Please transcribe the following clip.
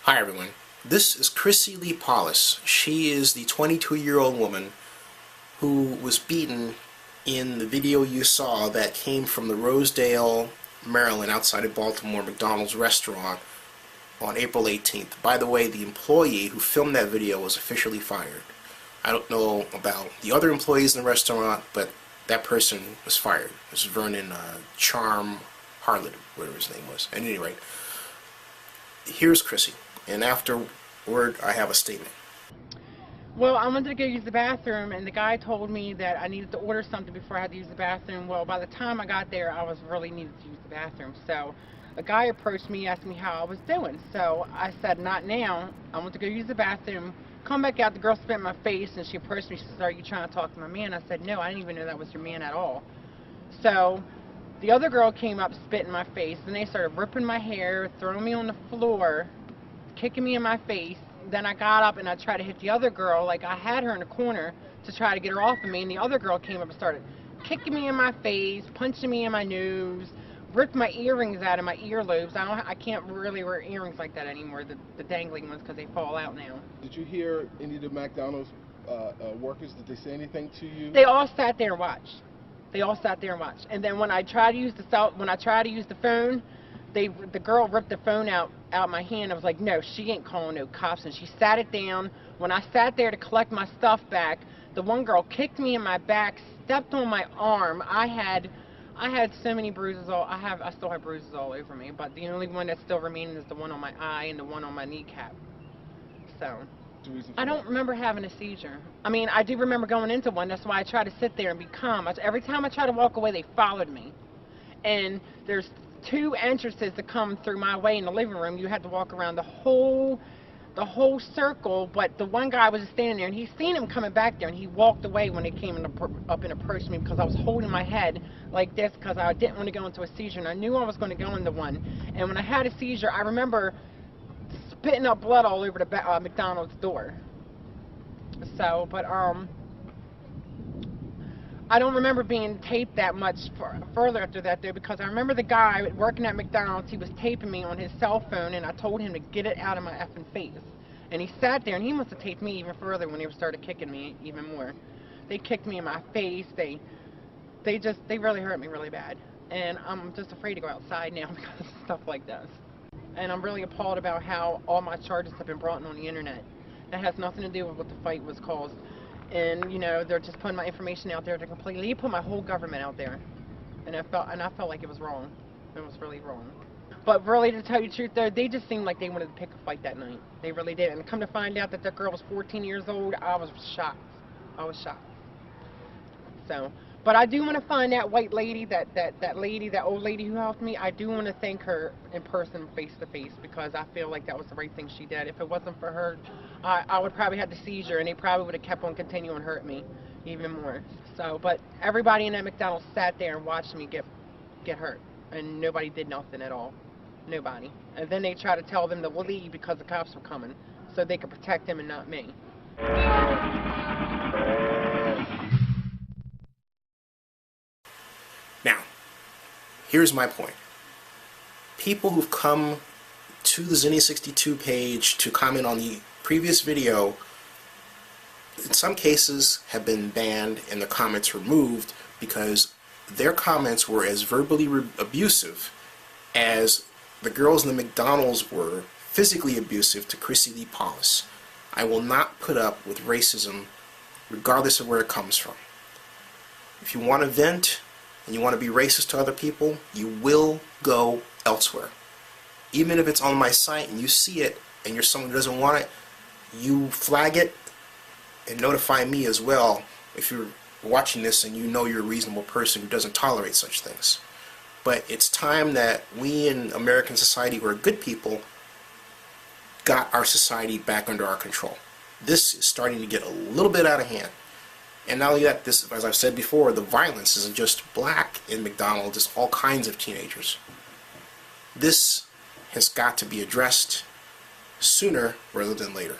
Hi everyone, this is Chrissy Lee Paulus. She is the 22-year-old woman who was beaten in the video you saw that came from the Rosedale, Maryland, outside of Baltimore McDonald's restaurant on April 18th. By the way, the employee who filmed that video was officially fired. I don't know about the other employees in the restaurant, but that person was fired. This is Vernon Charm Harlot, whatever his name was. At any rate, here's Chrissy, and afterward I have a statement. Well, I wanted to go use the bathroom, and the guy told me that I needed to order something before I had to use the bathroom. Well, by the time I got there, I was really needed to use the bathroom. So a guy approached me, asked me how I was doing. So I said, not now. I want to go use the bathroom. Come back out. The girl spit in my face, and she approached me. She said, are you trying to talk to my man? I said, no, I didn't even know that was your man at all. So the other girl came up, spit in my face, and they started ripping my hair, throwing me on the floor, kicking me in my face. Then I got up and I tried to hit the other girl, like I had her in the corner to try to get her off of me, and the other girl came up and started kicking me in my face, punching me in my nose, ripped my earrings out of my earlobes. I can't really wear earrings like that anymore, the dangling ones, because they fall out now. Did you hear any of the McDonald's workers? Did they say anything to you? They all sat there and watched. They all sat there and watched. And then when I tried to use the phone, the girl ripped the phone out my hand. I was like, no, she ain't calling no cops. And she sat it down. When I sat there to collect my stuff back, the one girl kicked me in my back, stepped on my arm. I had so many bruises. I still have bruises all over me. But the only one that's still remaining is the one on my eye and the one on my kneecap. So I don't remember having a seizure. I mean, I do remember going into one. That's why I try to sit there and be calm. Every time I try to walk away, they followed me. And there's two entrances that come through my way in the living room. You had to walk around the whole circle, but the one guy was just standing there, and he seen him coming back there, and he walked away when they came up and approached me, because I was holding my head like this because I didn't want to go into a seizure, and I knew I was going to go into one. And when I had a seizure, I remember spitting up blood all over the McDonald's door. So, but I don't remember being taped that much further after that, though, because I remember the guy working at McDonald's, he was taping me on his cell phone, and I told him to get it out of my effing face. And he sat there, and he must have taped me even further when they started kicking me even more. They kicked me in my face. They really hurt me really bad. And I'm just afraid to go outside now because of stuff like this. And I'm really appalled about how all my charges have been brought on the internet. That has nothing to do with what the fight was caused. And, you know, they're just putting my information out there to completely put my whole government out there. And I felt like it was wrong. It was really wrong. But really, to tell you the truth, though, they just seemed like they wanted to pick a fight that night. They really did. And come to find out that girl was 14 years old, I was shocked. I was shocked. So, but I do want to find that white lady, that old lady who helped me. I do want to thank her in person, face to face, because I feel like that was the right thing she did. If it wasn't for her, I would probably have the seizure, and they probably would have kept on continuing to hurt me even more. So, but everybody in that McDonald's sat there and watched me get hurt, and nobody did nothing at all. Nobody. And then they tried to tell them to leave because the cops were coming, so they could protect them and not me. Now, here's my point. People who've come to the Zinnia62 page to comment on the previous video, in some cases have been banned and the comments removed because their comments were as verbally abusive as the girls in the McDonald's were physically abusive to Chrissy Lee Paulus. I will not put up with racism regardless of where it comes from. If you want to vent and you want to be racist to other people, you will go elsewhere. Even if it's on my site and you see it and you're someone who doesn't want it, you flag it and notify me as well if you're watching this and you know you're a reasonable person who doesn't tolerate such things. But it's time that we in American society who are good people got our society back under our control. This is starting to get a little bit out of hand. And not only that, this, as I've said before, the violence isn't just black in McDonald's, it's all kinds of teenagers. This has got to be addressed sooner rather than later.